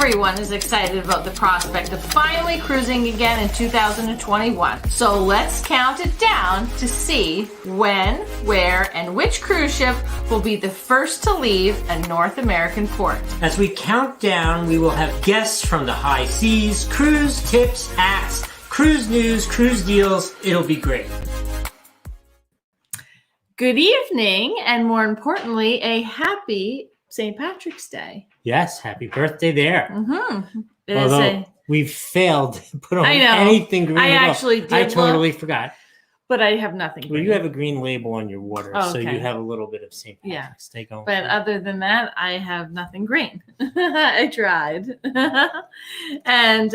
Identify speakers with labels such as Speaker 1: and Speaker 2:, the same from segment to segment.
Speaker 1: Everyone is excited about the prospect of finally cruising again in 2021. So let's count it down to see when, where, and which cruise ship will be the first to leave a North American port.
Speaker 2: As we count down, we will have guests from the high seas, cruise tips, hacks, cruise news, cruise deals. It'll be great.
Speaker 1: Good evening, and more importantly, a happy St. Patrick's Day.
Speaker 2: Yes, happy birthday there.
Speaker 1: Mm-hmm.
Speaker 2: We've failed to put on anything green.
Speaker 1: I actually did.
Speaker 2: I totally forgot.
Speaker 1: But I have nothing green.
Speaker 2: Well, you have a green label on your water, so you have a little bit of St. Patrick's Day going.
Speaker 1: But other than that, I have nothing green. I tried. And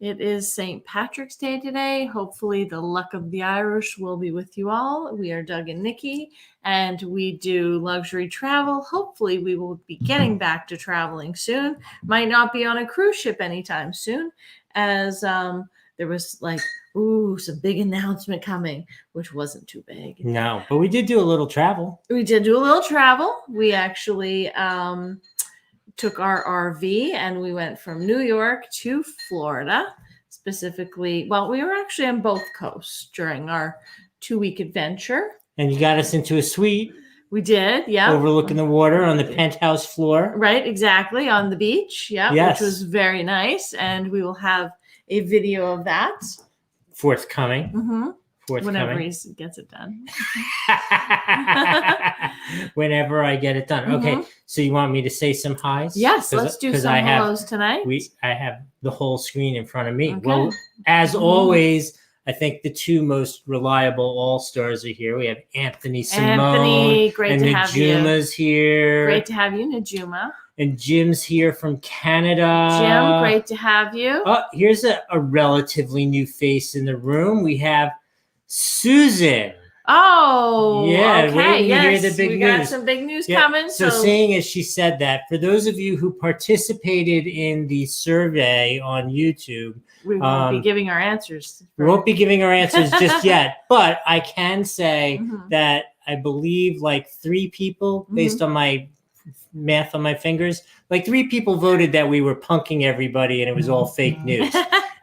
Speaker 1: it is St. Patrick's Day today. Hopefully the luck of the Irish will be with you all. We are Doug and Nikki, and we do luxury travel. Hopefully we will be getting back to traveling soon. Might not be on a cruise ship anytime soon, as there was some big announcement coming, which wasn't too big.
Speaker 2: No, but we did do a little travel.
Speaker 1: We did do a little travel. We actually took our RV and we went from New York to Florida, specifically. Well, we were actually on both coasts during our 2-week adventure. And
Speaker 2: you got us into a suite.
Speaker 1: We did, yeah.
Speaker 2: Overlooking the water on the penthouse floor.
Speaker 1: Right, exactly, on the beach, yeah,
Speaker 2: yes.
Speaker 1: Which was very nice. And we will have a video of that.
Speaker 2: Forthcoming.
Speaker 1: Mm-hmm. Whenever he gets it done.
Speaker 2: Whenever I get it done. Okay, so you want me to say some highs?
Speaker 1: Yes, let's do some hellos tonight.
Speaker 2: I have the whole screen in front of me. Okay. Well, as always, I think the two most reliable all-stars are here. We have Anthony Simone.
Speaker 1: Anthony, great to have you.
Speaker 2: And Najuma's here.
Speaker 1: Great to have you, Najuma.
Speaker 2: And Jim's here from Canada.
Speaker 1: Jim, great to have you.
Speaker 2: Oh, here's a relatively new face in the room. We have Susan.
Speaker 1: Oh,
Speaker 2: yeah.
Speaker 1: Okay.
Speaker 2: Yes, hear the big
Speaker 1: we
Speaker 2: news.
Speaker 1: got some big news coming.
Speaker 2: So seeing as she said that, for those of you who participated in the survey on YouTube,
Speaker 1: we won't be giving our answers.
Speaker 2: We won't be giving our answers just yet, but I can say that I believe 3 people, based on my math on my fingers, 3 people voted that we were punking everybody and it was all fake news.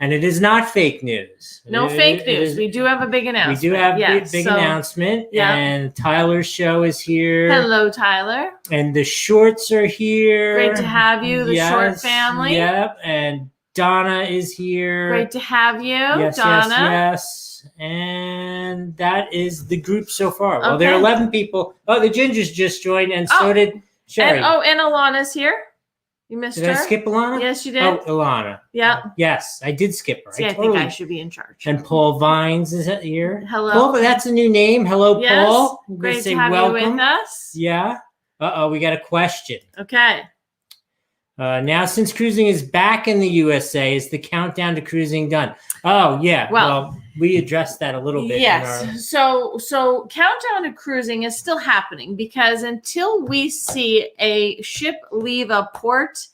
Speaker 2: And it is not fake news.
Speaker 1: No fake news. We do have a big announcement.
Speaker 2: We do have a big announcement. Yeah. And Tyler's show is here.
Speaker 1: Hello, Tyler.
Speaker 2: And the Shorts are here.
Speaker 1: Great to have you, the Short family.
Speaker 2: Yep. And Donna is here.
Speaker 1: Great to have you,
Speaker 2: yes,
Speaker 1: Donna.
Speaker 2: Yes. And that is the group so far. Well, there are 11 people. Oh, the Gingers just joined, and so did Sherry.
Speaker 1: And Alana's here. You missed her.
Speaker 2: Did I skip Alana?
Speaker 1: Yes, you did.
Speaker 2: Oh, Alana.
Speaker 1: Yeah.
Speaker 2: Yes, I did skip her.
Speaker 1: See, I think I should be in charge.
Speaker 2: And Paul Vines is here.
Speaker 1: Hello.
Speaker 2: Paul, that's a new name. Hello,
Speaker 1: yes.
Speaker 2: Paul.
Speaker 1: Great to have you with us.
Speaker 2: Yeah. We got a question.
Speaker 1: Okay.
Speaker 2: Now, since cruising is back in the USA, is the countdown to cruising done? Oh, yeah. Well, we addressed that a little bit.
Speaker 1: Yes. So countdown to cruising is still happening, because until we see a ship leave a port,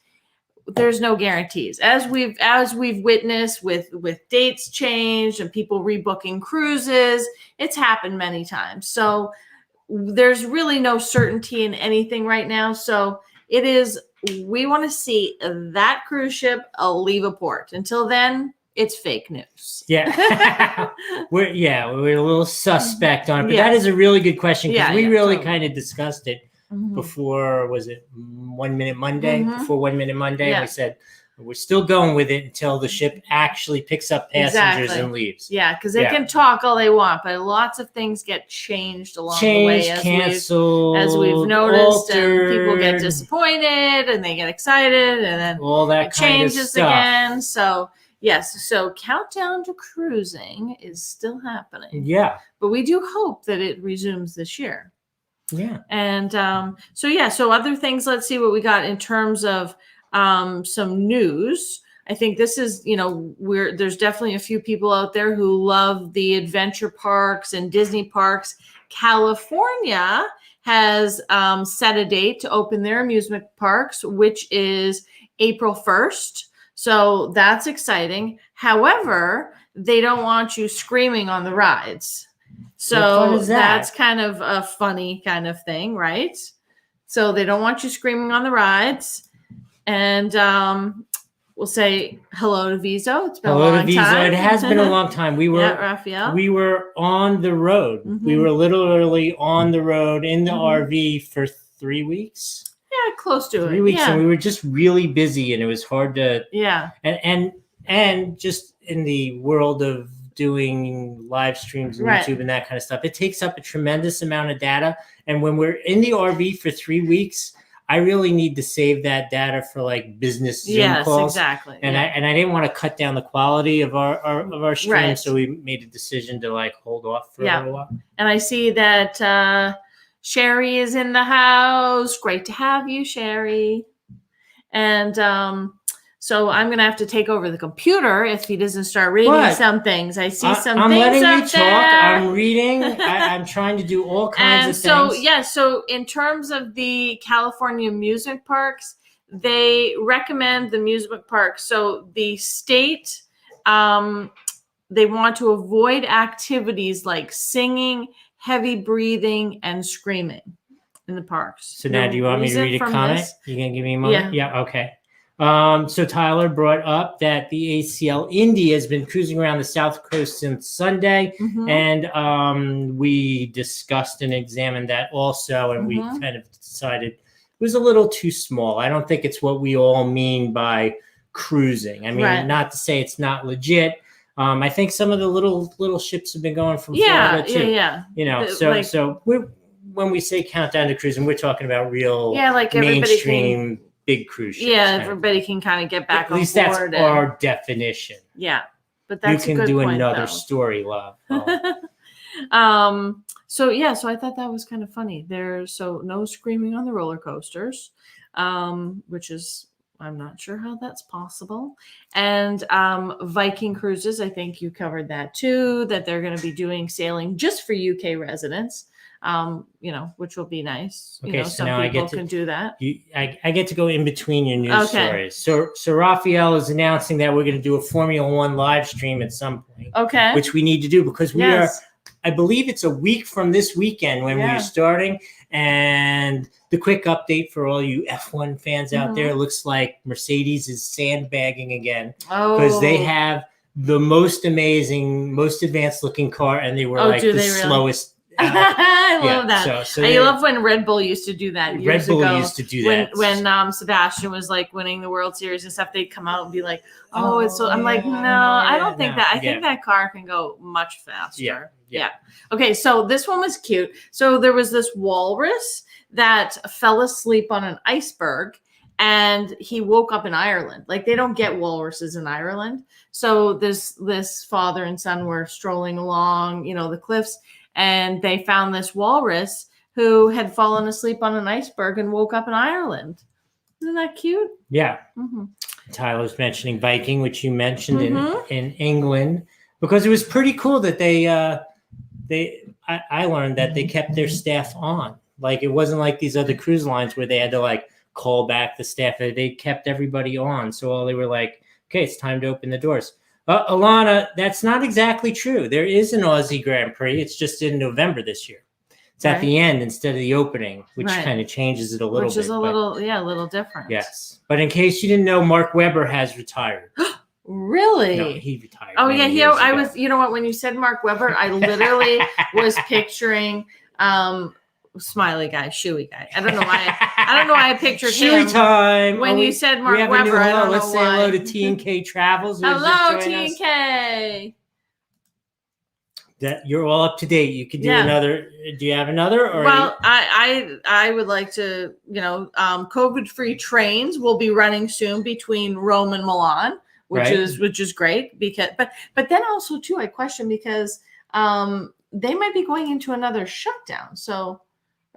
Speaker 1: there's no guarantees. As we've witnessed with dates changed and people rebooking cruises, it's happened many times. So there's really no certainty in anything right now. So we want to see that cruise ship leave a port. Until then, it's fake news.
Speaker 2: Yeah. we're a little suspect on it, but that is a really good question, because we really kind of discussed it before. Was it 1 Minute Monday? Before 1 Minute Monday, we said we're still going with it until the ship actually picks up passengers and leaves.
Speaker 1: Yeah, because they can talk all they want, but lots of things get changed along the way,
Speaker 2: canceled,
Speaker 1: as we've noticed,
Speaker 2: altered,
Speaker 1: and people get disappointed and they get excited, and then
Speaker 2: all that
Speaker 1: it changes again. So yes, so countdown to cruising is still happening. Yeah, but we do hope that it resumes this year.
Speaker 2: Yeah,
Speaker 1: and so other things. Let's see what we got in terms of some news. I think this is, there's definitely a few people out there who love the adventure parks and Disney parks. California has set a date to open their amusement parks, which is April 1st. So that's exciting. However, they don't want you screaming on the rides. So that's kind of a funny kind of thing, right? So they don't want you screaming on the rides. And we'll say hello to Viso. It's been a long time.
Speaker 2: It has been a long time. We were
Speaker 1: Raphael.
Speaker 2: We were on the road.
Speaker 1: Mm-hmm.
Speaker 2: We were literally on the road in the RV for 3 weeks.
Speaker 1: Yeah, close to
Speaker 2: 3 weeks, and we were just really busy, and it was hard to.
Speaker 1: Yeah.
Speaker 2: And just in the world of doing live streams on YouTube and that kind of stuff, it takes up a tremendous amount of data. And when we're in the RV for 3 weeks, I really need to save that data for like business Zoom calls.
Speaker 1: Exactly.
Speaker 2: And I didn't want to cut down the quality of our stream, so we made a decision to like hold off for a little while.
Speaker 1: And I see that Sherry is in the house. Great to have you, Sherry. And so I'm gonna have to take over the computer if he doesn't start reading some things. I see some
Speaker 2: I'm
Speaker 1: things
Speaker 2: letting
Speaker 1: up
Speaker 2: you talk.
Speaker 1: there.
Speaker 2: I'm reading. I'm trying to do all kinds of things.
Speaker 1: So in terms of the California amusement parks, they recommend the amusement parks. So the state, they want to avoid activities like singing, heavy breathing, and screaming in the parks.
Speaker 2: So now, do you want me to read a comment? You gonna give me a moment? Yeah. Okay. So Tyler brought up that the ACL Indy has been cruising around the South Coast since Sunday, and we discussed and examined that also, and we kind of decided it was a little too small. I don't think it's what we all mean by cruising. I mean, not to say it's not legit. I think some of the little ships have been going from Florida too. You know, so when we say countdown to cruising, we're talking about real
Speaker 1: like
Speaker 2: mainstream big cruise ships.
Speaker 1: Yeah, everybody can kind of get back on board.
Speaker 2: At least that's our definition.
Speaker 1: Yeah, but that's
Speaker 2: you can do another story, love.
Speaker 1: So I thought that was kind of funny. There's no screaming on the roller coasters, which is, I'm not sure how that's possible. And Viking cruises, I think you covered that too, that they're going to be doing sailing just for UK residents. Which will be nice.
Speaker 2: Okay,
Speaker 1: some people can do that.
Speaker 2: I get to go in between your news stories. So Raphael is announcing that we're going to do a Formula One live stream at some point. Okay. Which we need to do because we are, I believe it's a week from this weekend when we're starting. And the quick update for all you F1 fans out there, looks like Mercedes is sandbagging again because they have the most amazing, most advanced looking car, and they were slowest.
Speaker 1: I love that. So I love when Red Bull used to do that years ago.
Speaker 2: Red Bull used to do that.
Speaker 1: When Sebastian was like winning the World Series and stuff, they'd come out and be like, it's so. I'm like, no, I don't think that. I think that car can go much faster. Yeah. Okay, so this one was cute. So there was this walrus that fell asleep on an iceberg, and he woke up in Ireland. Like, they don't get walruses in Ireland. So this father and son were strolling along, the cliffs. And they found this walrus who had fallen asleep on an iceberg and woke up in Ireland. Isn't that cute?
Speaker 2: Yeah. Tyler's mentioning Viking, which you mentioned in England, because it was pretty cool that I learned that they kept their staff on. Like, it wasn't like these other cruise lines where they had to like call back the staff. They kept everybody on. So they were like, okay, it's time to open the doors. Alana, that's not exactly true. There is an Aussie Grand Prix. It's just in November this year. It's at the end instead of the opening, which kind of changes it a little bit. Which is a
Speaker 1: little different.
Speaker 2: Yes. But in case you didn't know, Mark Webber has retired.
Speaker 1: Really?
Speaker 2: No, he retired.
Speaker 1: Oh, yeah. I was, you know what? When you said Mark Webber, I literally was picturing smiley guy, shoey guy. I don't know why I pictured him.
Speaker 2: Time.
Speaker 1: When you said Mark Webber, I don't know
Speaker 2: Let's say hello to T&K Travels.
Speaker 1: Hello, T&K.
Speaker 2: That you're all up to date. You could do another. Do you have another? Or
Speaker 1: I would like to. COVID-free trains will be running soon between Rome and Milan, which is great because. But then also too, I question because they might be going into another shutdown. So.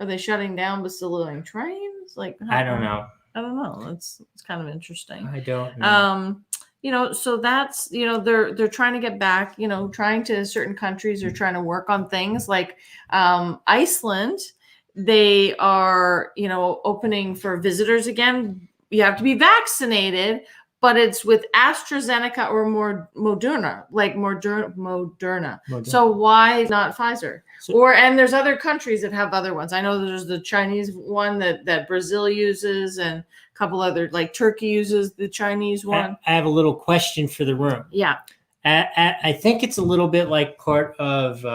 Speaker 1: Are they shutting down but still doing trains? Like,
Speaker 2: I don't know.
Speaker 1: It's kind of interesting.
Speaker 2: I don't know.
Speaker 1: So that's, they're trying to get back, trying to certain countries are trying to work on things like Iceland. They are, opening for visitors again. You have to be vaccinated, but it's with AstraZeneca or Moderna, like Moderna. So why not Pfizer? And there's other countries that have other ones. I know there's the Chinese one that Brazil uses, and a couple other, like Turkey uses the Chinese one.
Speaker 2: I have a little question for the room.
Speaker 1: Yeah.
Speaker 2: I think it's a little bit like part of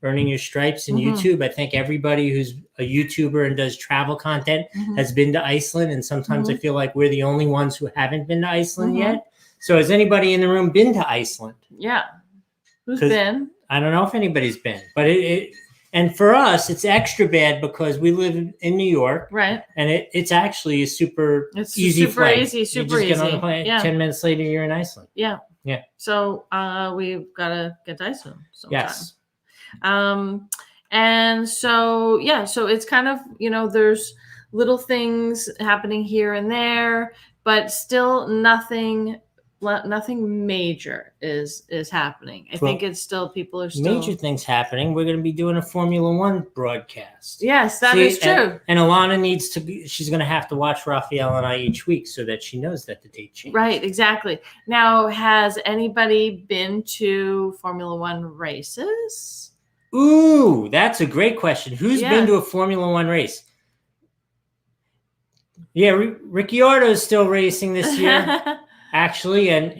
Speaker 2: earning your stripes in YouTube. I think everybody who's a YouTuber and does travel content has been to Iceland. And sometimes I feel like we're the only ones who haven't been to Iceland yet. So has anybody in the room been to Iceland?
Speaker 1: Yeah. Who's been?
Speaker 2: I don't know if anybody's been, but and for us, it's extra bad because we live in New York. Right. And it's actually a super easy flight.
Speaker 1: Super easy.
Speaker 2: You just get on the plane, 10 minutes later, you're in Iceland.
Speaker 1: Yeah.
Speaker 2: Yeah.
Speaker 1: So we've got to get to Iceland sometime.
Speaker 2: Yes.
Speaker 1: And so, so it's kind of, there's little things happening here and there, but still nothing major is happening. I think it's still, people are still.
Speaker 2: Major things happening. We're going to be doing a Formula One broadcast.
Speaker 1: Yes, that is true.
Speaker 2: And Alana she's going to have to watch Raphael and I each week so that she knows that the date changed.
Speaker 1: Right, exactly. Now, has anybody been to Formula One races?
Speaker 2: Ooh, that's a great question. Who's been to a Formula One race? Yeah, Ricciardo is still racing this year. Actually, and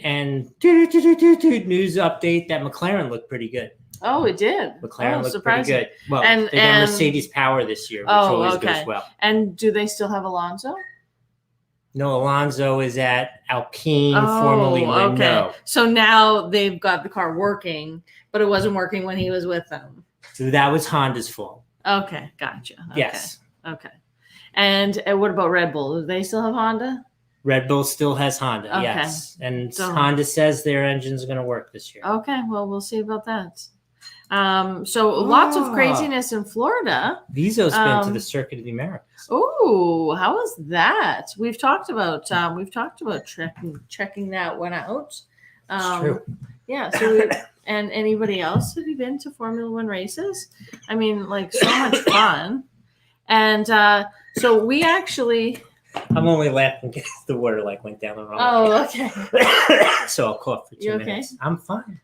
Speaker 2: news update that McLaren looked pretty good.
Speaker 1: Oh, it did.
Speaker 2: McLaren looked pretty good. Well, they got Mercedes power this year, which always goes well.
Speaker 1: And do they still have Alonso?
Speaker 2: No, Alonso is at Alpine, formerly Renault. Okay.
Speaker 1: So now they've got the car working, but it wasn't working when he was with them.
Speaker 2: So that was Honda's fault.
Speaker 1: Okay, gotcha. Okay.
Speaker 2: Yes.
Speaker 1: Okay. And what about Red Bull? Do they still have Honda?
Speaker 2: Red Bull still has Honda, yes. And Honda says their engine's going to work this year.
Speaker 1: Okay, well, we'll see about that. So lots of craziness in Florida.
Speaker 2: Vizo's been to the Circuit of the Americas.
Speaker 1: Oh, how was that? We've talked about checking that one out.
Speaker 2: It's true.
Speaker 1: Yeah. So and anybody else, have you been to Formula One races? I mean, like, so much fun. And so we actually.
Speaker 2: I'm only laughing because the water went down the wrong way.
Speaker 1: Oh, okay.
Speaker 2: So I'll cough for 2 minutes. I'm fine.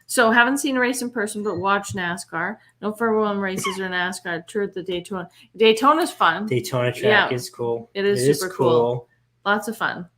Speaker 1: So haven't seen a race in person, but watch NASCAR. No Formula One races or NASCAR. Toured the Daytona. Daytona's fun.
Speaker 2: Daytona track is cool.
Speaker 1: It is super cool. Lots of fun.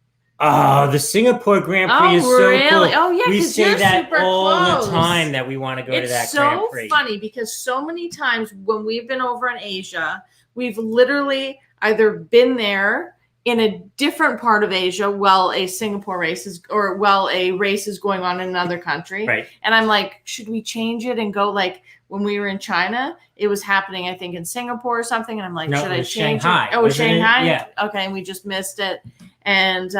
Speaker 2: Oh, the Singapore Grand Prix is so cool.
Speaker 1: Oh, yeah,
Speaker 2: we say that all the time that we want to go to that Grand Prix.
Speaker 1: It's so funny because so many times when we've been over in Asia, we've literally either been there in a different part of Asia while a Singapore race is, or while a race is going on in another country.
Speaker 2: Right.
Speaker 1: And I'm like, should we change it and go when we were in China, it was happening, I think, in Singapore or something. And I'm like, should I change
Speaker 2: Shanghai.
Speaker 1: it? Oh, it was Shanghai?
Speaker 2: Yeah.
Speaker 1: Okay. And we just missed it. And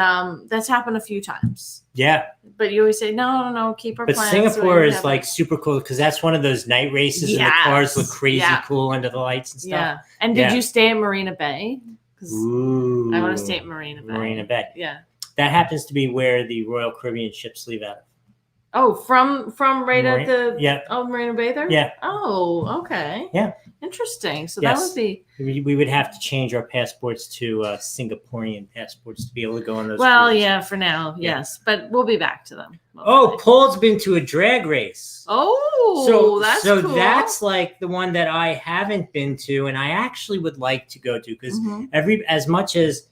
Speaker 1: that's happened a few times.
Speaker 2: Yeah.
Speaker 1: But you always say, no, keep our plans.
Speaker 2: But Singapore is super cool because that's one of those night races and the cars look crazy cool under the lights and stuff. Yeah.
Speaker 1: And did you stay at Marina Bay?
Speaker 2: Ooh.
Speaker 1: I want to stay at Marina Bay.
Speaker 2: Marina Bay.
Speaker 1: Yeah.
Speaker 2: That happens to be where the Royal Caribbean ships leave out of.
Speaker 1: Oh, from right at the Marina Bay there?
Speaker 2: Yeah.
Speaker 1: Oh, okay.
Speaker 2: Yeah.
Speaker 1: Interesting. So that would be.
Speaker 2: We would have to change our passports to Singaporean passports to be able to go on those.
Speaker 1: Well,
Speaker 2: cruises.
Speaker 1: yeah, for now, yes, but we'll be back to them.
Speaker 2: Oh, Paul's been to a drag race.
Speaker 1: Oh, that's cool.
Speaker 2: That's the one that I haven't been to, and I actually would like to go to because as much as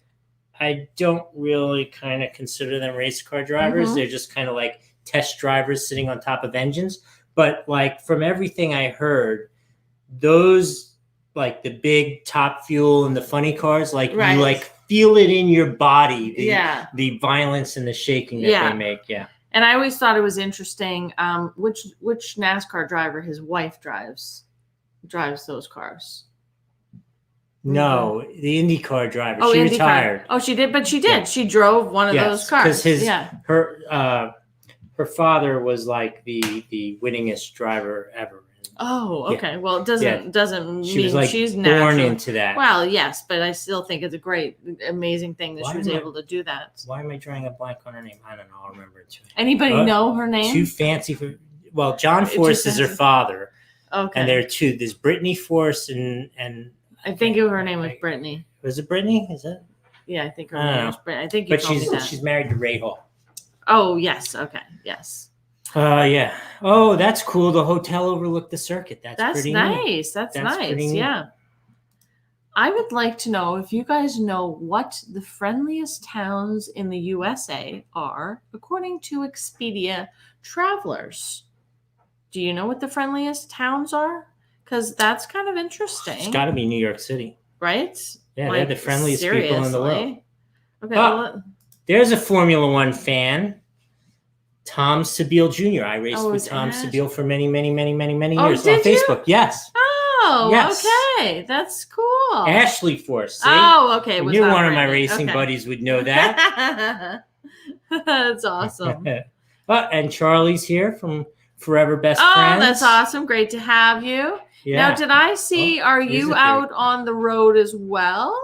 Speaker 2: I don't really kind of consider them race car drivers, they're just kind of like test drivers sitting on top of engines. But from everything I heard, those the big Top Fuel and the funny cars, you feel it in your body, the violence and the shaking that they make. Yeah.
Speaker 1: And I always thought it was interesting which NASCAR driver his wife drives those cars.
Speaker 2: No, the IndyCar driver. She retired.
Speaker 1: Oh, she did, but she did. Yeah. She drove one of those cars.
Speaker 2: Because her father was the winningest driver ever.
Speaker 1: Oh, okay. Yeah. Well, it doesn't mean she's
Speaker 2: born into that.
Speaker 1: Well, yes, but I still think it's a great, amazing thing that she was able to do that.
Speaker 2: Why am I drawing a blank on her name? I don't know. I'll remember it too.
Speaker 1: Anybody know her name?
Speaker 2: Too fancy for. Well, John Force is her father.
Speaker 1: Okay.
Speaker 2: And there are two. There's Brittany Force and.
Speaker 1: I think her name was Brittany.
Speaker 2: Was it Brittany? Is that?
Speaker 1: Yeah, I think her name was Prix. I think you
Speaker 2: but
Speaker 1: told me that.
Speaker 2: she's married to Ray Hall.
Speaker 1: Oh yes, okay, yes.
Speaker 2: Yeah. Oh, that's cool. The hotel overlooked the circuit. That's pretty
Speaker 1: nice.
Speaker 2: Neat.
Speaker 1: That's nice. Yeah. I would like to know if you guys know what the friendliest towns in the USA are, according to Expedia Travelers. Do you know what the friendliest towns are? Because that's kind of interesting.
Speaker 2: It's got to be New York City.
Speaker 1: Right?
Speaker 2: Yeah, they're the friendliest people in the world.
Speaker 1: Okay.
Speaker 2: There's a Formula One fan. Tom Sabile Jr. I raced with Tom Sabile for many years on Facebook. Yes.
Speaker 1: Oh, yes. Okay. That's cool.
Speaker 2: Ashley Force. See?
Speaker 1: Oh, okay.
Speaker 2: You're one of my racing buddies would know that.
Speaker 1: That's awesome.
Speaker 2: And Charlie's here from Forever Best Friends.
Speaker 1: Oh, that's awesome. Great to have you. Yeah. Now, did I see, are you out on the road as well?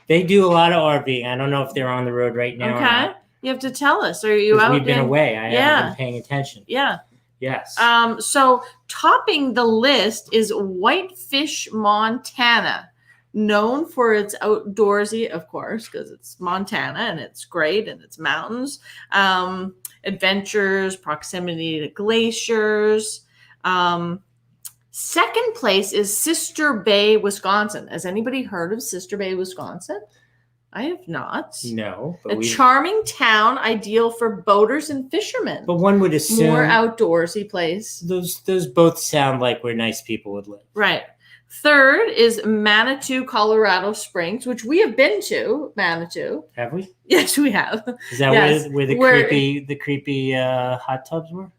Speaker 2: They do a lot of RVing. I don't know if they're on the road right now. Okay.
Speaker 1: You have to tell us. Are you out?
Speaker 2: We've been away. I haven't been paying attention.
Speaker 1: Yeah.
Speaker 2: Yes.
Speaker 1: So topping the list is Whitefish, Montana, known for its outdoorsy, of course, because it's Montana and it's great and it's mountains, adventures, proximity to glaciers. Second place is Sister Bay, Wisconsin. Has anybody heard of Sister Bay, Wisconsin? I have not.
Speaker 2: No.
Speaker 1: A charming town, ideal for boaters and fishermen.
Speaker 2: But one would assume
Speaker 1: more outdoorsy place.
Speaker 2: Those both sound like where nice people would live.
Speaker 1: Right. Third is Manitou, Colorado Springs, which we have been to. Manitou.
Speaker 2: Have we?
Speaker 1: Yes, we have.
Speaker 2: Is that where the creepy hot tubs were?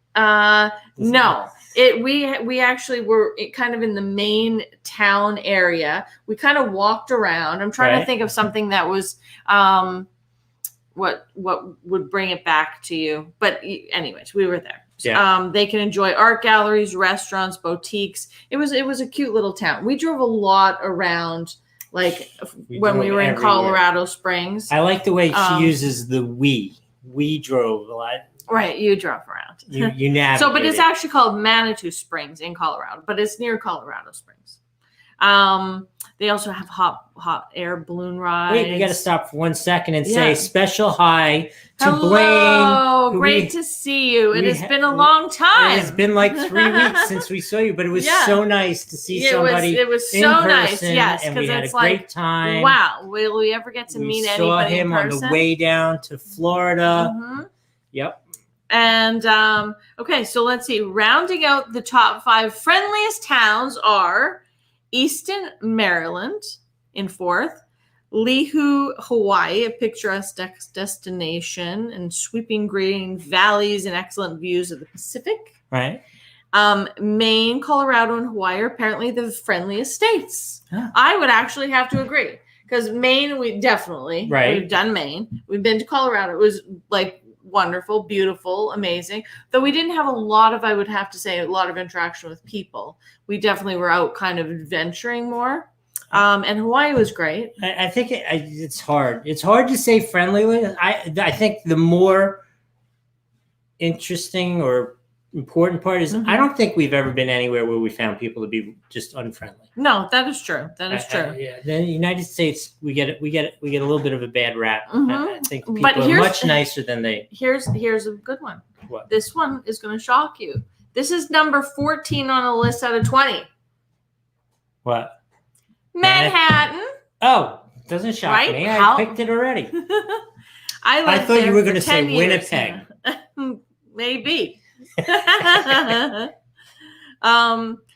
Speaker 1: No. We actually were kind of in the main town area. We kind of walked around. I'm trying to think of something that was what would bring it back to you. But anyways, we were there. Yeah. They can enjoy art galleries, restaurants, boutiques. It was a cute little town. We drove a lot around, like when we were in Colorado Springs.
Speaker 2: I like the way she uses the we. We drove a lot.
Speaker 1: Right, you drove around.
Speaker 2: You navigated.
Speaker 1: So, but it's actually called Manitou Springs in Colorado, but it's near Colorado Springs. They also have hot air balloon rides.
Speaker 2: Wait, you got to stop for 1 second and say special hi to
Speaker 1: Hello,
Speaker 2: Blaine.
Speaker 1: Great to see you. It has been a long time.
Speaker 2: It's been like 3 weeks since we saw you, but it was so nice to see somebody.
Speaker 1: It was so nice, yes,
Speaker 2: and we had a great time.
Speaker 1: Wow, will we ever get to meet anybody in person?
Speaker 2: We saw him on the way down to Florida.
Speaker 1: Mm-hmm.
Speaker 2: Yep.
Speaker 1: And okay, so let's see. Rounding out the top 5 friendliest towns are Easton, Maryland in 4th, Lihu, Hawaii, a picturesque destination and sweeping green valleys and excellent views of the Pacific.
Speaker 2: Right.
Speaker 1: Maine, Colorado, and Hawaii are apparently the friendliest states. Huh. I would actually have to agree because Maine, we've done Maine. We've been to Colorado. It was like wonderful, beautiful, amazing. Though we didn't have a lot of interaction with people. We definitely were out kind of adventuring more. And Hawaii was great.
Speaker 2: I think it's hard. It's hard to say friendly. I think the more interesting or important part is I don't think we've ever been anywhere where we found people to be just unfriendly.
Speaker 1: No, that is true. That is true.
Speaker 2: Yeah, the United States, we get a little bit of a bad rap. I think people are much nicer than they.
Speaker 1: Here's a good one.
Speaker 2: What?
Speaker 1: This one is going to shock you. This is number 14 on a list out of 20.
Speaker 2: What?
Speaker 1: Manhattan.
Speaker 2: Oh, doesn't shock me. I picked it already.
Speaker 1: I
Speaker 2: thought you were going to say Winnipeg.
Speaker 1: Maybe.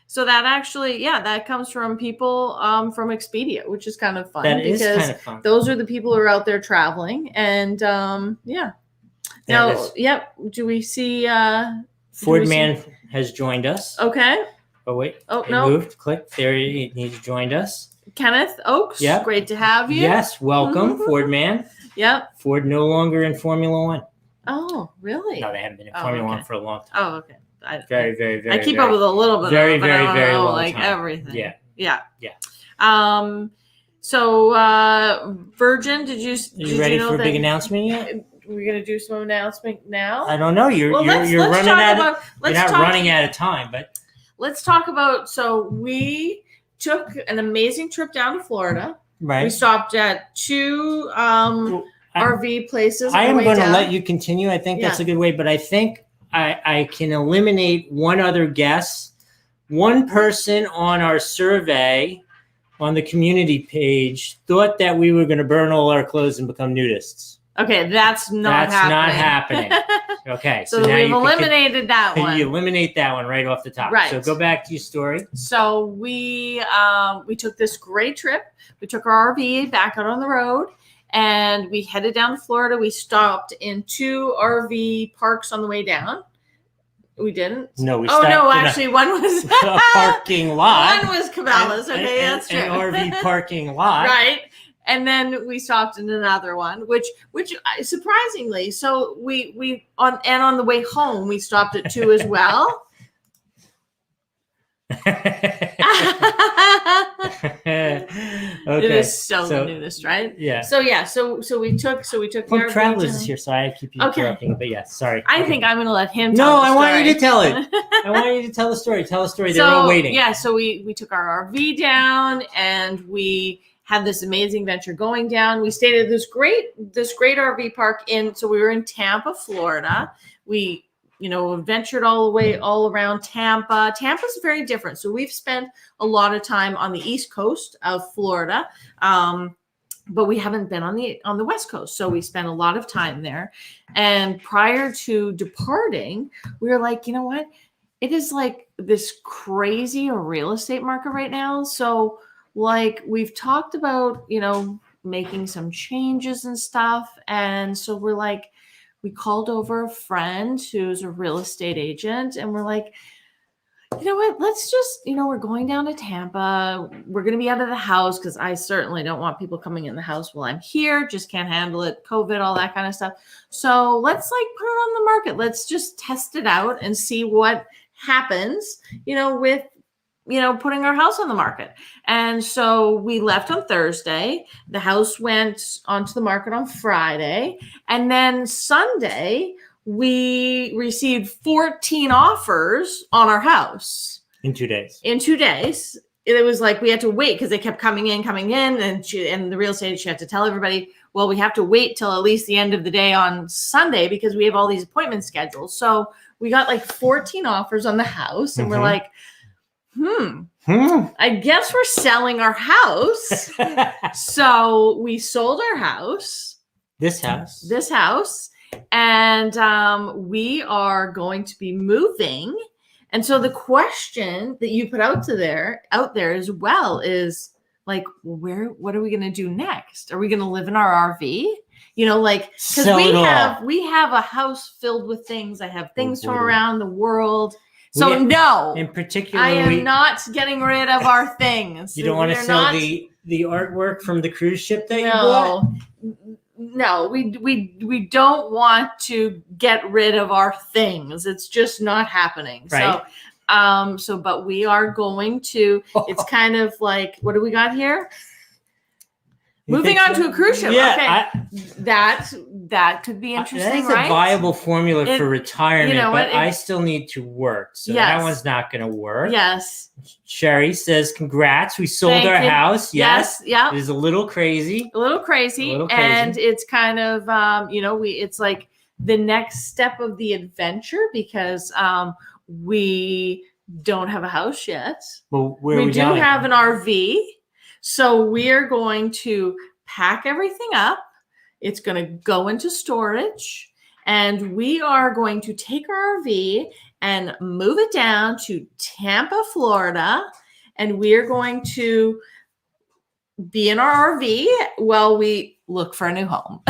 Speaker 1: So that actually, that comes from people from Expedia, which is kind of fun.
Speaker 2: That is kind of fun.
Speaker 1: Those are the people who are out there traveling, and Now, do we see?
Speaker 2: Fordman has joined us.
Speaker 1: Okay.
Speaker 2: Oh wait.
Speaker 1: Oh no.
Speaker 2: Moved. Click. There he's joined us.
Speaker 1: Kenneth Oakes.
Speaker 2: Yep.
Speaker 1: Great to have you.
Speaker 2: Yes. Welcome, Fordman.
Speaker 1: Yep.
Speaker 2: Ford no longer in Formula One.
Speaker 1: Oh, really?
Speaker 2: No, they haven't been in Formula One for a long time.
Speaker 1: Oh, okay.
Speaker 2: Very.
Speaker 1: I keep up with a little bit.
Speaker 2: Very,
Speaker 1: of it,
Speaker 2: very long
Speaker 1: like
Speaker 2: time.
Speaker 1: Everything.
Speaker 2: Yeah.
Speaker 1: So Virgin, did you
Speaker 2: ready
Speaker 1: know
Speaker 2: for a big announcement yet?
Speaker 1: We're gonna do some announcement now.
Speaker 2: I don't know. You're running out. You're not running out of time, but
Speaker 1: let's talk about. So we took an amazing trip down to Florida.
Speaker 2: Right.
Speaker 1: We stopped at 2 RV places.
Speaker 2: I am going to let you continue. I think that's a good way, but I think I can eliminate one other guess. One person on our survey on the community page thought that we were going to burn all our clothes and become nudists.
Speaker 1: Okay, that's not happening.
Speaker 2: Okay,
Speaker 1: so now we've eliminated that one.
Speaker 2: You eliminate that one right off the top.
Speaker 1: Right.
Speaker 2: So go back to your story.
Speaker 1: So we took this great trip. We took our RV back out on the road, and we headed down to Florida. We stopped in 2 RV parks on the way down. We didn't?
Speaker 2: No, we
Speaker 1: stopped. Oh, no, actually, one was
Speaker 2: a parking lot.
Speaker 1: One was Cabela's. Okay, that's true.
Speaker 2: An RV parking lot.
Speaker 1: Right. And then we stopped in another one, which surprisingly, so we on the way home, we stopped at 2 as well.
Speaker 2: Okay.
Speaker 1: It is so the nudist, right?
Speaker 2: Yeah.
Speaker 1: So we took
Speaker 2: Well, Travelers is here, so I keep you interrupting. But yeah, sorry.
Speaker 1: I think I'm going to let him.
Speaker 2: I want you to tell it. I want you to tell the story. Tell the story. They're all waiting.
Speaker 1: Yeah. So we took our RV down, and we had this amazing venture going down. We stayed at this great RV park so we were in Tampa, Florida. We ventured all around Tampa. Tampa's very different. So we've spent a lot of time on the East Coast of Florida, but we haven't been on the West Coast. So we spent a lot of time there. And prior to departing, we were like, you know what? It is like this crazy real estate market right now. So like we've talked about, making some changes and stuff. And so we're like, we called over a friend who's a real estate agent, and we're like, you know what, let's just, we're going down to Tampa. We're going to be out of the house because I certainly don't want people coming in the house while I'm here. Just can't handle it. COVID, all that kind of stuff. So let's put it on the market. Let's just test it out and see what happens, with putting our house on the market. And so we left on Thursday. The house went onto the market on Friday. And then Sunday, we received 14 offers on our house.
Speaker 2: In 2 days.
Speaker 1: It was like we had to wait because they kept coming in. And the real estate, she had to tell everybody, well, we have to wait till at least the end of the day on Sunday because we have all these appointments scheduled. So we got 14 offers on the house, and we're like, I guess we're selling our house. So we sold our house.
Speaker 2: This house.
Speaker 1: And we are going to be moving. And so the question that you put out there as well is what are we going to do next? Are we going to live in our RV? Because we have a house filled with things. I have things from around the world. So no,
Speaker 2: in particular,
Speaker 1: I am not getting rid of our things.
Speaker 2: You don't want to sell the artwork from the cruise ship that you bought?
Speaker 1: No, we don't want to get rid of our things. It's just not happening.
Speaker 2: Right.
Speaker 1: But we are going to. It's kind of like, what do we got here? Moving on to a cruise ship.
Speaker 2: Yeah,
Speaker 1: okay. That could be interesting,
Speaker 2: right? That's a viable formula for retirement, but I still need to work. So that one's not going to work.
Speaker 1: Yes.
Speaker 2: Sherry says, congrats. We sold our house. Yes.
Speaker 1: Yeah.
Speaker 2: It is a little crazy.
Speaker 1: And it's kind of, it's like the next step of the adventure because we don't have a house yet.
Speaker 2: Well, we
Speaker 1: do have an RV. So we're going to pack everything up. It's going to go into storage, and we are going to take our RV and move it down to Tampa, Florida, and we're going to be in our RV while we look for a new home.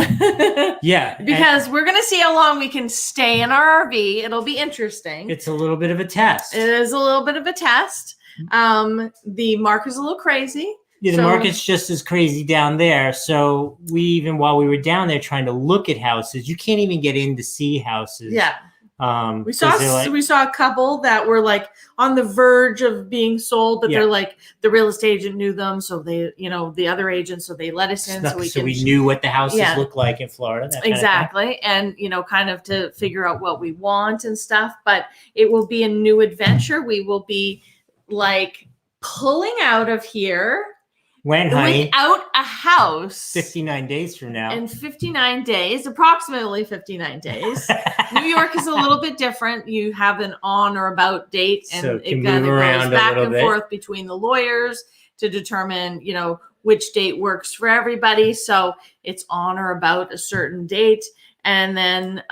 Speaker 2: Yeah.
Speaker 1: Because we're going to see how long we can stay in our RV. It'll be interesting.
Speaker 2: It's a little bit of a test.
Speaker 1: It is a little bit of a test. The market's a little crazy.
Speaker 2: Yeah, the market's just as crazy down there. So while we were down there trying to look at houses, you can't even get in to see houses.
Speaker 1: Yeah. We saw a couple that were on the verge of being sold, but they're the real estate agent knew them, so they, the other agent, so they let us in
Speaker 2: so we knew what the houses look like in Florida.
Speaker 1: Exactly, and kind of to figure out what we want and stuff. But it will be a new adventure. We will be pulling out of here.
Speaker 2: When, honey?
Speaker 1: Without a house.
Speaker 2: 59 days from now.
Speaker 1: In 59 days, approximately 59 days. New York is a little bit different. You have an on or about date, and
Speaker 2: So
Speaker 1: it kind of goes back and forth between the lawyers to determine, which date works for everybody. So it's on or about a certain date. And then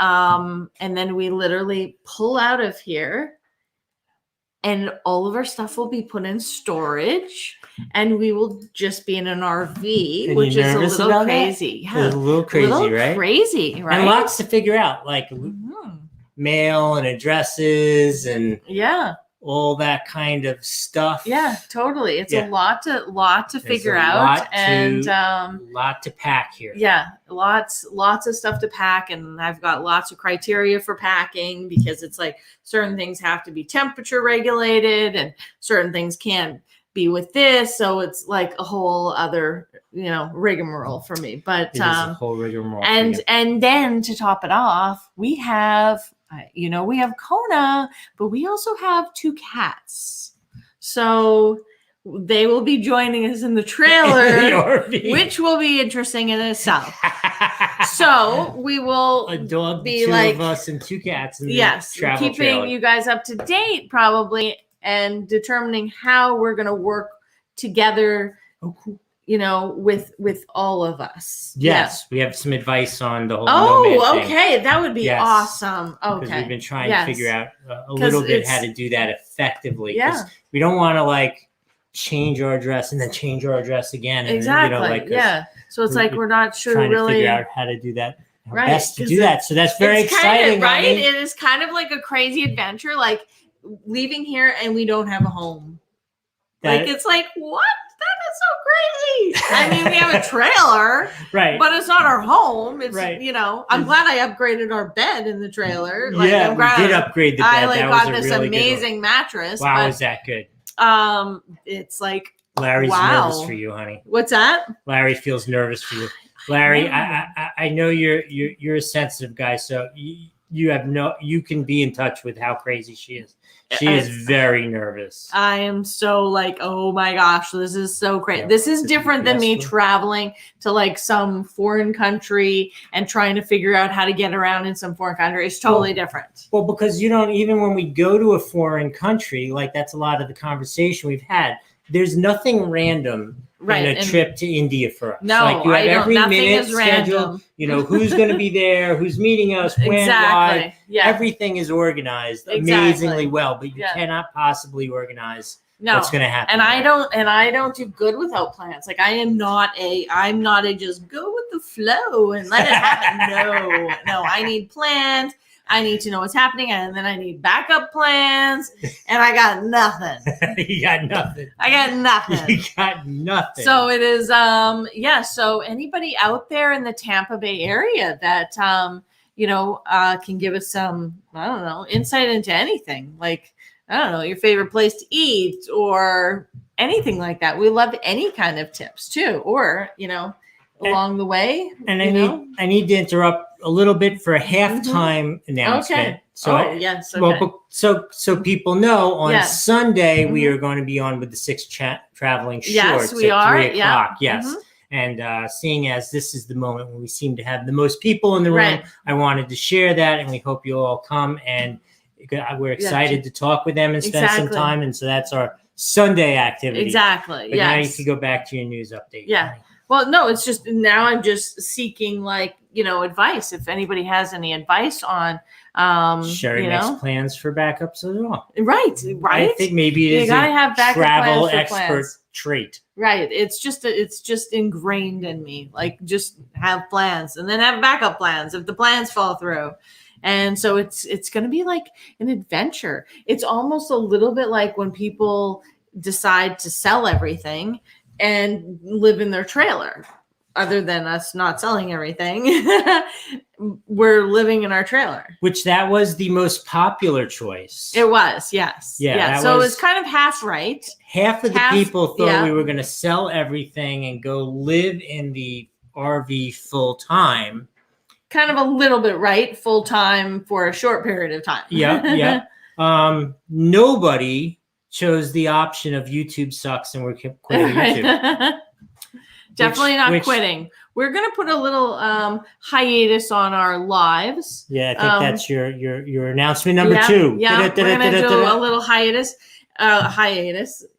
Speaker 1: we literally pull out of here, and all of our stuff will be put in storage, and we will just be in an RV,
Speaker 2: And
Speaker 1: which is a little crazy.
Speaker 2: Yeah, it's a little crazy, right?
Speaker 1: Crazy, right?
Speaker 2: And lots to figure out, like mail and addresses and all that kind of stuff.
Speaker 1: Yeah, totally. It's a lot to figure out, and
Speaker 2: lot to pack here.
Speaker 1: Yeah, lots of stuff to pack, and I've got lots of criteria for packing, because it's like certain things have to be temperature regulated, and certain things can't be with this. So it's like a whole other rigmarole for me. But
Speaker 2: it is a whole rigmarole.
Speaker 1: And then to top it off, we have Kona, but we also have 2 cats. So they will be joining us in the trailer, which will be interesting in itself. So we will
Speaker 2: a dog,
Speaker 1: be
Speaker 2: 2
Speaker 1: like
Speaker 2: of us, and 2 cats. In
Speaker 1: keeping
Speaker 2: trailer.
Speaker 1: You guys up to date, probably, and determining how we're going to work together.
Speaker 2: Oh, cool.
Speaker 1: With all of us.
Speaker 2: Yes, we have some advice on the whole.
Speaker 1: Okay, that would be awesome. Okay,
Speaker 2: because we've been trying to figure out a little bit how to do that effectively.
Speaker 1: Yeah,
Speaker 2: we don't want to change our address and then change our address again. And,
Speaker 1: exactly. So it's we're not sure
Speaker 2: trying
Speaker 1: really
Speaker 2: to figure out how to do that. Best to do that. So that's very exciting,
Speaker 1: right? It is kind of like a crazy adventure, like leaving here and we don't have a home. It's like, what? That is so crazy. I mean, we have a trailer,
Speaker 2: right?
Speaker 1: But it's not our home. It's
Speaker 2: right.
Speaker 1: I'm glad I upgraded our bed in the trailer.
Speaker 2: I'm glad we did upgrade the bed.
Speaker 1: I got this really amazing mattress.
Speaker 2: Wow, is that good?
Speaker 1: It's like
Speaker 2: Larry's nervous for you, honey.
Speaker 1: What's that?
Speaker 2: Larry feels nervous for you. Larry, I know you're a sensitive guy, so you can be in touch with how crazy she is. She is very nervous.
Speaker 1: I am so oh my gosh, this is so crazy. Yeah, this is different than me traveling to some foreign country and trying to figure out how to get around in some foreign country. It's totally different.
Speaker 2: Well, because even when we go to a foreign country, that's a lot of the conversation we've had. There's nothing random in a trip to India for us.
Speaker 1: No,
Speaker 2: you have every
Speaker 1: nothing
Speaker 2: minute
Speaker 1: is random.
Speaker 2: scheduled. Who's going to be there, who's meeting us, when, why. Yeah. Everything is organized amazingly well, but you cannot possibly organize what's going to happen.
Speaker 1: And I don't do good without plans. I'm not a just go with the flow and let it happen. No, I need plans. I need to know what's happening, and then I need backup plans, and I got nothing.
Speaker 2: You got nothing.
Speaker 1: I got nothing.
Speaker 2: You got nothing.
Speaker 1: So it is, so anybody out there in the Tampa Bay area that, can give us some, I don't know, insight into anything, your favorite place to eat or anything like that. We love any kind of tips too, or, along the way.
Speaker 2: And I need to interrupt a little bit for a halftime announcement.
Speaker 1: Okay.
Speaker 2: So
Speaker 1: yes. Okay.
Speaker 2: Well, so people know on Sunday we are going to be on with the 6 Traveling Shorts.
Speaker 1: Yes, we
Speaker 2: at
Speaker 1: are.
Speaker 2: 3 o'clock. Yes. And seeing as this is the moment when we seem to have the most people in the room, I wanted to share that, and we hope you'll all come. And we're excited to talk with them and spend some time. And so that's our Sunday activity.
Speaker 1: Exactly.
Speaker 2: But now you can go back to your news update.
Speaker 1: Yeah. Right? Well, no, it's just now I'm just seeking advice. If anybody has any advice on
Speaker 2: Sherry makes plans for backups as well.
Speaker 1: Right.
Speaker 2: I think maybe it is a travel expert trait.
Speaker 1: Right. It's just ingrained in me. Just have plans and then have backup plans if the plans fall through. And so it's going to be like an adventure. It's almost a little bit like when people decide to sell everything and live in their trailer. Other than us not selling everything, we're living in our trailer.
Speaker 2: Which that was the most popular choice.
Speaker 1: It was, yes.
Speaker 2: Yeah.
Speaker 1: So it was kind of half right.
Speaker 2: Half of the people thought we were going to sell everything and go live in the RV full time.
Speaker 1: Kind of a little bit right, full time for a short period of time.
Speaker 2: Yeah. Nobody chose the option of YouTube sucks and we're quitting YouTube.
Speaker 1: Definitely not quitting. We're going to put a little hiatus on our lives.
Speaker 2: Yeah, I think that's your announcement number 2.
Speaker 1: Yeah, we're going to do a little hiatus.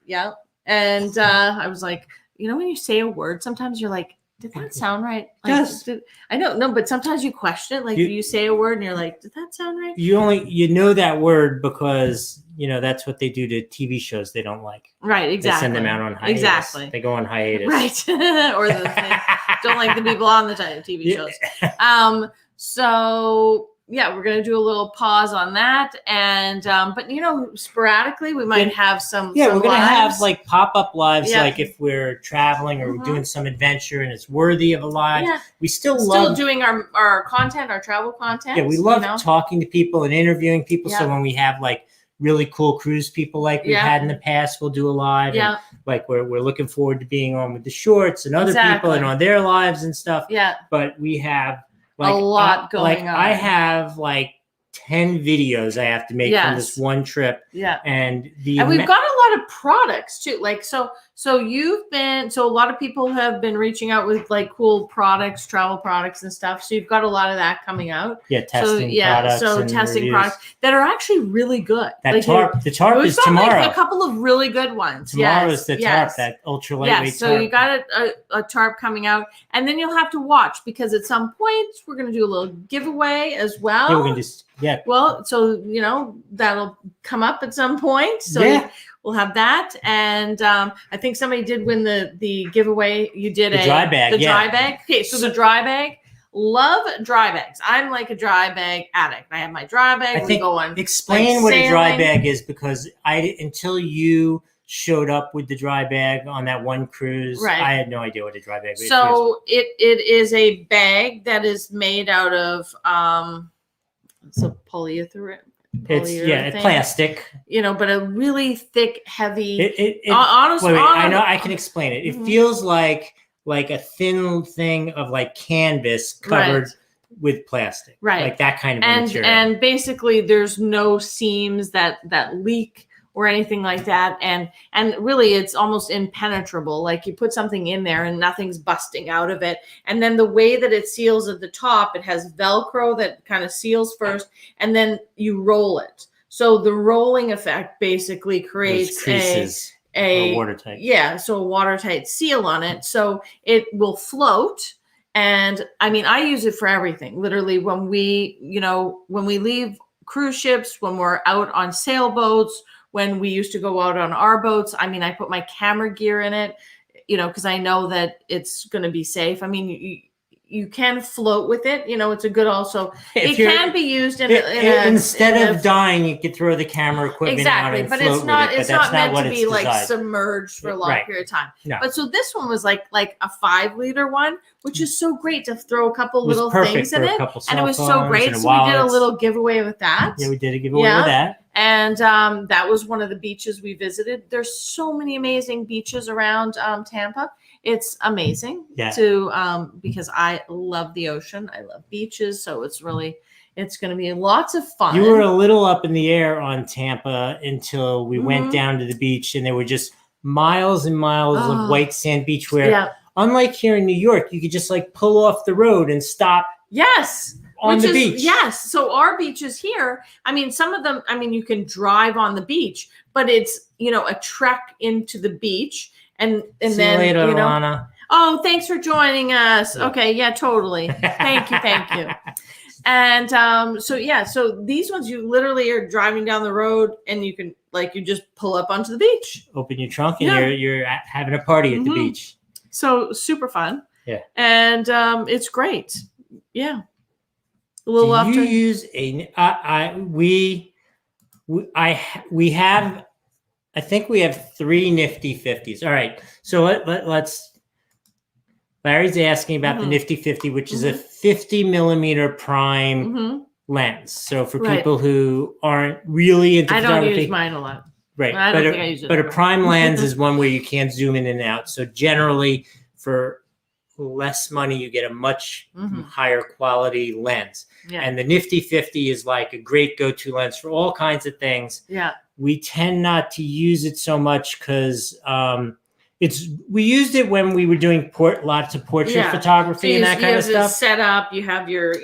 Speaker 1: Yeah. And I was like, when you say a word, sometimes you're like, did that sound right? Like,
Speaker 2: yes.
Speaker 1: I don't know, but sometimes you question it. Like you say a word and you're like, did that sound right?
Speaker 2: You know that word because that's what they do to TV shows they don't like.
Speaker 1: Right, exactly.
Speaker 2: They send them out on hiatus.
Speaker 1: Exactly.
Speaker 2: They go on hiatus.
Speaker 1: Right. Or they don't like the people on the TV shows. So yeah, we're going to do a little pause on that. And, but sporadically we might have some.
Speaker 2: Yeah,
Speaker 1: some
Speaker 2: we're going to
Speaker 1: lives.
Speaker 2: have like pop-up lives, like if we're traveling or we're doing some adventure and it's worthy of a live. Yeah. We still love
Speaker 1: doing our content, our travel content.
Speaker 2: Yeah, we love talking to people and interviewing people. Yeah. So when we have like really cool cruise people like we've had in the past, we'll do a live. Yeah. And like we're looking forward to being on with the shorts and other people and on their lives and stuff. Yeah. But we have like
Speaker 1: a lot going on.
Speaker 2: I have like 10 videos I have to make from this one trip. Yeah. And we've
Speaker 1: got a lot of products too. Like, so a lot of people have been reaching out with like cool products, travel products and stuff. So you've got a lot of that coming out.
Speaker 2: Yeah. Testing products.
Speaker 1: So testing reviews. Products that are actually really good.
Speaker 2: The tarp is tomorrow.
Speaker 1: Like a couple of really good ones.
Speaker 2: Tomorrow is the tarp, that ultra lightweight tarp.
Speaker 1: So you got a tarp coming out, and then you'll have to watch because at some point we're going to do a little giveaway as well.
Speaker 2: Yeah, we're going to just
Speaker 1: Well, so that'll come up at some point. So we'll have that, and I think somebody did win the giveaway. You did
Speaker 2: the dry bag.
Speaker 1: Dry bag. Okay, so the dry bag. Love dry bags. I'm like a dry bag addict. I have my dry bag.
Speaker 2: Explain what a dry bag is, because until you showed up with the dry bag on that one cruise, I had no idea what a dry bag was.
Speaker 1: So it is a bag that is made out of it's a polyurethane.
Speaker 2: It's plastic.
Speaker 1: But a really thick, heavy.
Speaker 2: Honestly, I know I can explain it. It feels like a thin thing of like canvas covered with plastic, like that kind of material.
Speaker 1: And basically, there's no seams that leak or anything like that, and really, it's almost impenetrable. Like you put something in there and nothing's busting out of it. And then the way that it seals at the top, it has Velcro that kind of seals first, and then you roll it. So the rolling effect basically creates
Speaker 2: creases. Watertight.
Speaker 1: Yeah, so a watertight seal on it. So it will float. And I mean, I use it for everything. Literally, when we leave cruise ships, when we're out on sailboats, when we used to go out on our boats, I mean, I put my camera gear in it, because I know that it's going to be safe. I mean, you can float with it. It's a good also. It can be used
Speaker 2: instead of dying, you could throw the camera equipment out and float with it. But it's not meant to be like
Speaker 1: submerged for a long period of time.
Speaker 2: No.
Speaker 1: But so this one was like a 5-liter one, which is so great to throw a couple little things in it. And it was so great. So we did a little giveaway with that.
Speaker 2: Yeah, we did a giveaway with that.
Speaker 1: And that was one of the beaches we visited. There's so many amazing beaches around Tampa. It's amazing because I love the ocean. I love beaches. So it's going to be lots of fun.
Speaker 2: You were a little up in the air on Tampa until we went down to the beach, and there were just miles and miles of white sand beach where, unlike here in New York, you could just like pull off the road and stop.
Speaker 1: Yes.
Speaker 2: On the beach.
Speaker 1: Yes. So our beaches here, I mean, some of them, I mean, you can drive on the beach, but it's, a trek into the beach. And
Speaker 2: See
Speaker 1: then,
Speaker 2: you later, Lana.
Speaker 1: Oh, thanks for joining us. Yeah. Okay. Yeah, totally. Thank you. And so these ones, you literally are driving down the road and you can you just pull up onto the beach.
Speaker 2: Open your trunk and you're having a party at the beach.
Speaker 1: So super fun.
Speaker 2: Yeah.
Speaker 1: And it's great. Yeah. A
Speaker 2: little off. Do you use we have, I think we have 3 Nifty 50s. All right. So let's, Larry's asking about the Nifty 50, which is a 50 millimeter prime lens. So for people who aren't really into photography.
Speaker 1: I don't use mine a lot.
Speaker 2: Right.
Speaker 1: I don't think I use it.
Speaker 2: But a prime lens is one where you can't zoom in and out. So generally for less money, you get a much higher quality lens. Yeah. And the Nifty 50 is like a great go-to lens for all kinds of things.
Speaker 1: Yeah.
Speaker 2: We tend not to use it so much because We used it when we were doing lots of portrait photography and that kind of stuff.
Speaker 1: Set up. You have your,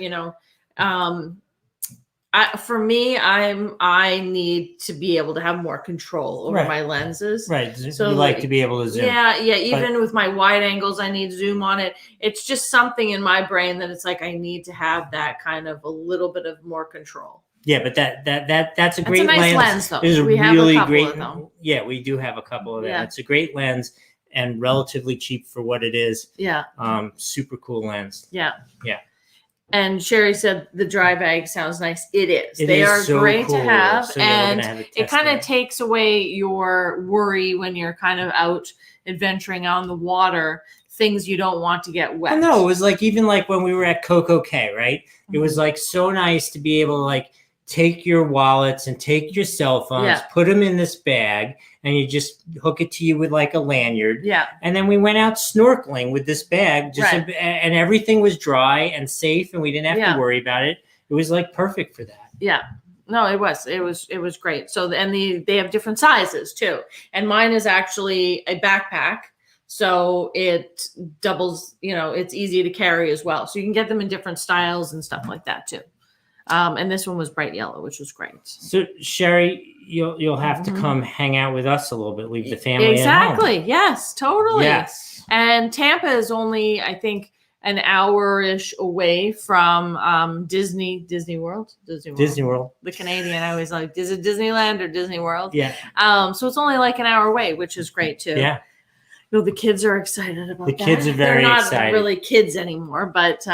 Speaker 1: for me, I need to be able to have more control over my lenses.
Speaker 2: Right. So you like to be able to zoom.
Speaker 1: Yeah. Even with my wide angles, I need zoom on it. It's just something in my brain that it's like I need to have that kind of a little bit of more control.
Speaker 2: Yeah, but that's a great
Speaker 1: nice lens though.
Speaker 2: It's
Speaker 1: we have
Speaker 2: really
Speaker 1: a couple
Speaker 2: great.
Speaker 1: Of them.
Speaker 2: Yeah, we do have a couple of them.
Speaker 1: Yeah.
Speaker 2: It's a great lens and relatively cheap for what it is.
Speaker 1: Yeah.
Speaker 2: Super cool lens.
Speaker 1: Yeah.
Speaker 2: Yeah.
Speaker 1: And Sherry said the dry bag sounds nice. It is.
Speaker 2: They
Speaker 1: are
Speaker 2: so
Speaker 1: great
Speaker 2: cool.
Speaker 1: to have.
Speaker 2: So
Speaker 1: and it kind of takes away your worry when you're kind of out adventuring on the water, things you don't want to get wet.
Speaker 2: No, it was like, even like when we were at Coco Cay, right? It was like so nice to be able to like take your wallets and take your cell phones, put them in this bag, and you just hook it to you with like a lanyard.
Speaker 1: Yeah.
Speaker 2: And then we went out snorkeling with this bag, and everything was dry and safe, and we didn't have to worry about it. It was like perfect for that.
Speaker 1: Yeah. No, it was great. So, and they have different sizes too. And mine is actually a backpack. So it doubles, it's easy to carry as well. So you can get them in different styles and stuff like that too. And this one was bright yellow, which was great. So
Speaker 2: Sherry, you'll have to come hang out with us a little bit. Leave the family
Speaker 1: exactly.
Speaker 2: at home.
Speaker 1: Yes, totally.
Speaker 2: Yes.
Speaker 1: And Tampa is only, I think, an hour-ish away from Disney World.
Speaker 2: Disney World.
Speaker 1: The Canadian, I always like, is it Disneyland or Disney World?
Speaker 2: Yeah.
Speaker 1: So it's only like an hour away, which is great too.
Speaker 2: Yeah.
Speaker 1: The kids are excited about that.
Speaker 2: The kids are very excited.
Speaker 1: They're not really kids anymore, but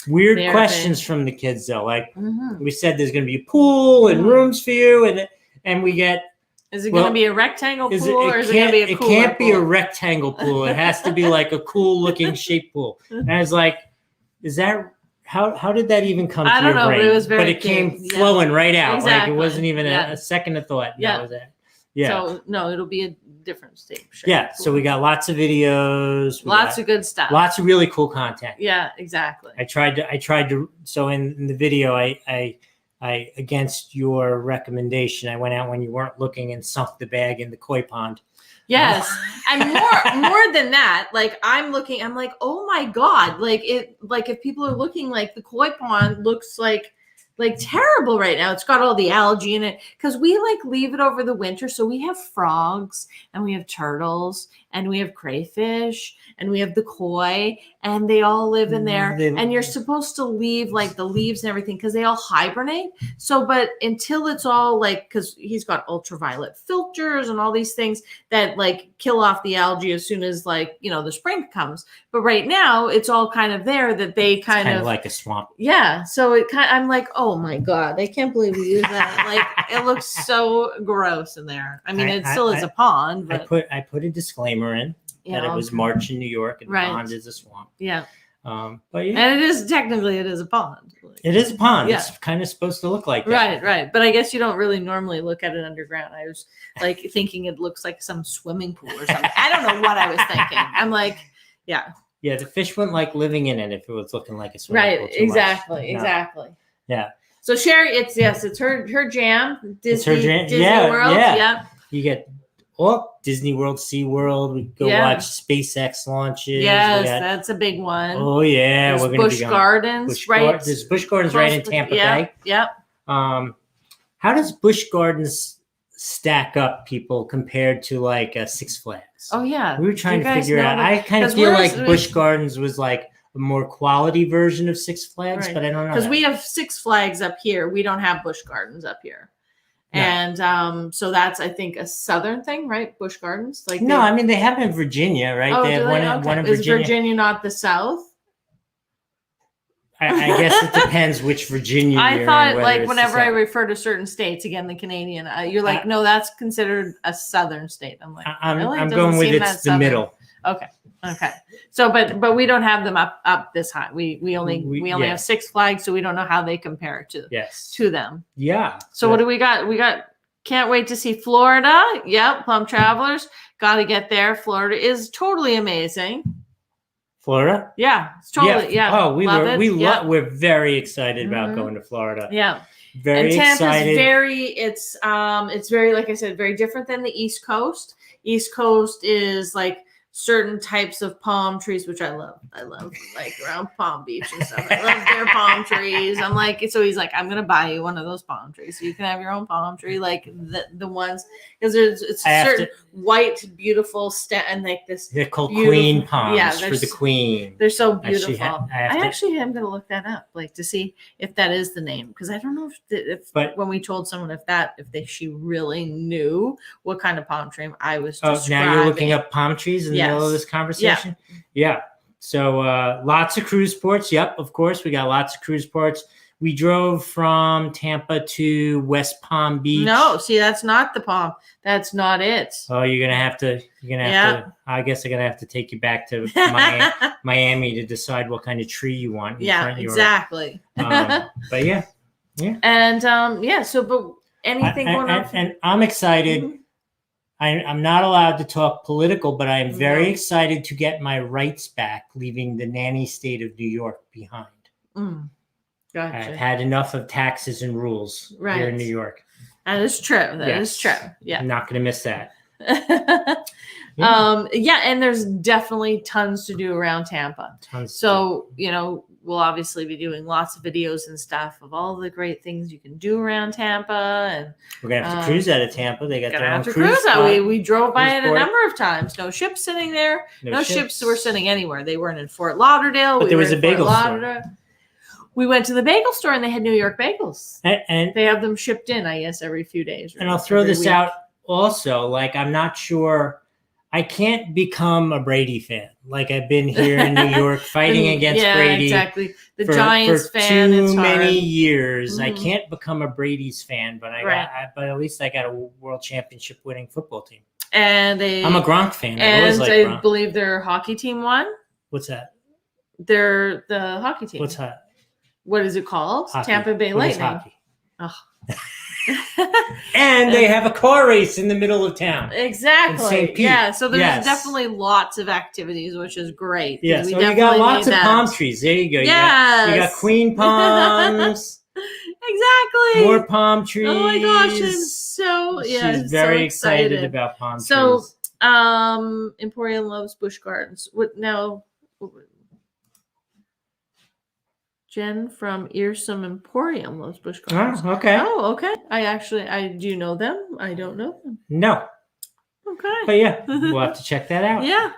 Speaker 2: weird questions from the kids though. Like we said, there's going to be a pool and rooms for you, and we get.
Speaker 1: Is it going to be a rectangle pool or is it going to be a cooler
Speaker 2: It can't be
Speaker 1: pool?
Speaker 2: a rectangle pool. It has to be like a cool looking shaped pool. And I was like, is that how did that even come to your brain?
Speaker 1: I don't know, but it was very
Speaker 2: But it came flowing right out.
Speaker 1: Exactly.
Speaker 2: Like it wasn't even a second of thought.
Speaker 1: Yeah.
Speaker 2: That was it. Yeah.
Speaker 1: So no, it'll be a different stage.
Speaker 2: Yeah. So we got lots of videos.
Speaker 1: Lots of good stuff.
Speaker 2: Lots of really cool content.
Speaker 1: Yeah, exactly.
Speaker 2: I tried to. So in the video, I against your recommendation, I went out when you weren't looking and sunk the bag in the koi pond.
Speaker 1: Yes. And more than that, like I'm like, oh my God. Like if people are looking, like the koi pond looks like terrible right now. It's got all the algae in it because we like leave it over the winter. So we have frogs and we have turtles and we have crayfish and we have the koi and they all live in there. And you're supposed to leave like the leaves and everything because they all hibernate. So, but until it's all like, because he's got ultraviolet filters and all these things that like kill off the algae as soon as like, the spring comes. But right now it's all kind of there that they kind of
Speaker 2: like a swamp.
Speaker 1: Yeah. So I'm like, oh my God, I can't believe we use that. Like it looks so gross in there. I mean, it still is a pond, but
Speaker 2: I put a disclaimer in that it was March in New York and the pond is a swamp.
Speaker 1: Yeah.
Speaker 2: But yeah.
Speaker 1: And it is a pond.
Speaker 2: It is a pond. Yeah. It's kind of supposed to look like that.
Speaker 1: Right. But I guess you don't really normally look at it underground. I was like thinking it looks like some swimming pool or something. I don't know what I was thinking. I'm like, yeah.
Speaker 2: Yeah, the fish wouldn't like living in it if it was looking like a swimming pool.
Speaker 1: Right, exactly.
Speaker 2: Yeah.
Speaker 1: So Sherry, it's her jam. Disney World.
Speaker 2: Yeah. You get Disney World, SeaWorld. We go watch SpaceX launches.
Speaker 1: Yes, that's a big one.
Speaker 2: Oh yeah,
Speaker 1: we're going to be Gardens, right?
Speaker 2: There's Busch Gardens right in Tampa Bay.
Speaker 1: Yep.
Speaker 2: How does Busch Gardens stack up, people, compared to like Six Flags?
Speaker 1: Oh yeah,
Speaker 2: we were trying to figure out. I kind of feel like Busch Gardens was like a more quality version of Six Flags, but I don't know
Speaker 1: because we have Six Flags up here. We don't have Busch Gardens up here. No. And so that's, I think, a southern thing, right? Busch Gardens, like
Speaker 2: I mean they have it in Virginia, right?
Speaker 1: Oh,
Speaker 2: they have one in Virginia.
Speaker 1: Is Virginia not the South?
Speaker 2: I guess it depends which Virginia.
Speaker 1: I thought like whenever I refer to certain states, again the Canadian, you're like, no, that's considered a southern state. I'm like, really?
Speaker 2: I'm going with it's the middle.
Speaker 1: Okay. So, but we don't have them up this high. We only have Six Flags, so we don't know how they compare to them.
Speaker 2: Yeah.
Speaker 1: So what do we got? We got. Can't wait to see Florida. Yep, Plum Travelers. Got to get there. Florida is totally amazing.
Speaker 2: Florida?
Speaker 1: Yeah, it's totally. Yeah.
Speaker 2: Oh, we're very excited about going to Florida.
Speaker 1: Yeah.
Speaker 2: Very
Speaker 1: Tampa's
Speaker 2: excited.
Speaker 1: It's very, like I said, very different than the East Coast. East Coast is like certain types of palm trees, which I love. I love like around Palm Beach and stuff. I love their palm trees. I'm like, so he's like, I'm gonna buy you one of those palm trees so you can have your own palm tree, like the ones, because it's a certain white, beautiful and like this.
Speaker 2: They're called queen palms for the queen.
Speaker 1: They're so beautiful. I actually am gonna look that up, like to see if that is the name, because I don't know if when we told someone she really knew what kind of palm tree I was describing.
Speaker 2: Now you're looking up palm trees in the middle of this conversation? Yeah. So lots of cruise ports. Yep, of course. We got lots of cruise ports. We drove from Tampa to West Palm Beach.
Speaker 1: No, see, that's not the palm. That's not it.
Speaker 2: Oh, you're gonna have to. I guess I'm gonna have to take you back to Miami to decide what kind of tree you want.
Speaker 1: Yeah, exactly.
Speaker 2: But yeah.
Speaker 1: And So, but anything going on?
Speaker 2: And I'm excited. Mm-hmm. I'm not allowed to talk political, but I'm very excited to get my rights back, leaving the nanny state of New York behind.
Speaker 1: Gotcha.
Speaker 2: I've had enough of taxes and rules here in New York.
Speaker 1: That is true. That is true. Yeah.
Speaker 2: I'm not going to miss that.
Speaker 1: And there's definitely tons to do around Tampa. We'll obviously be doing lots of videos and stuff of all the great things you can do around Tampa, and
Speaker 2: we're gonna have to cruise out of Tampa. They got their own
Speaker 1: cruise out. We drove by it a number of times. No ships sitting there. No ships were sitting anywhere. They weren't in Fort Lauderdale.
Speaker 2: But there was a bagel store.
Speaker 1: We went to the bagel store and they had New York bagels,
Speaker 2: and
Speaker 1: they have them shipped in, I guess, every few days.
Speaker 2: And I'll throw this out also. Like, I'm not sure. I can't become a Brady fan. Like, I've been here in New York fighting against Brady.
Speaker 1: Exactly. The Giants fan.
Speaker 2: Too many years. Mm-hmm. I can't become a Brady's fan, but but at least I got a world championship winning football team.
Speaker 1: And
Speaker 2: I'm a Gronk fan.
Speaker 1: I believe their hockey team won.
Speaker 2: What's that?
Speaker 1: They're the hockey team.
Speaker 2: What's that?
Speaker 1: What is it called? Hockey. Tampa Bay Lightning. Oh.
Speaker 2: And they have a car race in the middle of town.
Speaker 1: Exactly. Yeah. So there's definitely lots of activities, which is great.
Speaker 2: Yeah. So you got lots of palm trees. There you go. You got queen palms.
Speaker 1: Exactly.
Speaker 2: More palm trees.
Speaker 1: Oh my gosh. She's
Speaker 2: very excited about palm trees.
Speaker 1: So Emporium loves Busch Gardens. What now? Jen from Earsome Emporium loves Busch Gardens.
Speaker 2: Oh, okay.
Speaker 1: Oh, okay. I do you know them? I don't know them.
Speaker 2: No.
Speaker 1: Okay.
Speaker 2: But yeah, we'll have to check that out.
Speaker 1: Yeah.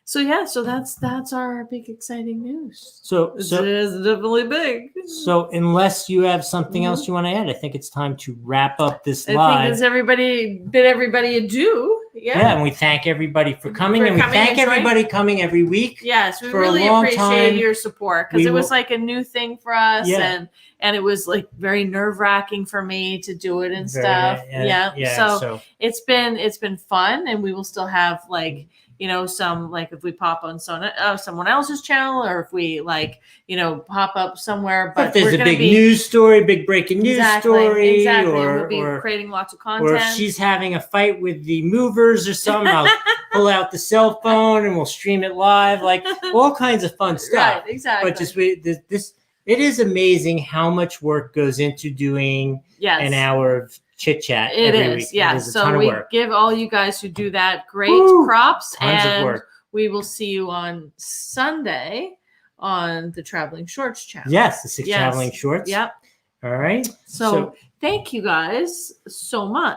Speaker 1: So that's our big exciting news.
Speaker 2: So
Speaker 1: it is definitely big.
Speaker 2: So unless you have something else you want to add, I think it's time to wrap up this live.
Speaker 1: I think it's bid everybody adieu.
Speaker 2: Yeah, and we thank everybody for coming, and we thank everybody coming every week.
Speaker 1: Yes, we really appreciate your support, because it was like a new thing for us, and it was like very nerve-wracking for me to do it and stuff. So it's been fun, and we will still have some, like, if we pop on someone else's channel, or if we pop up somewhere. But
Speaker 2: if there's a big news story, big breaking news story,
Speaker 1: or we'll be creating lots of content.
Speaker 2: Or if she's having a fight with the movers or something, I'll pull out the cell phone and we'll stream it live, like all kinds of fun stuff.
Speaker 1: Right, exactly.
Speaker 2: But just it is amazing how much work goes into doing an hour of chit chat every week.
Speaker 1: Yeah. So we give all you guys who do that great props,
Speaker 2: tons of work.
Speaker 1: We will see you on Sunday on the Traveling Shorts channel.
Speaker 2: Yes, the 6 Traveling Shorts.
Speaker 1: Yep.
Speaker 2: All right.
Speaker 1: So thank you guys so much.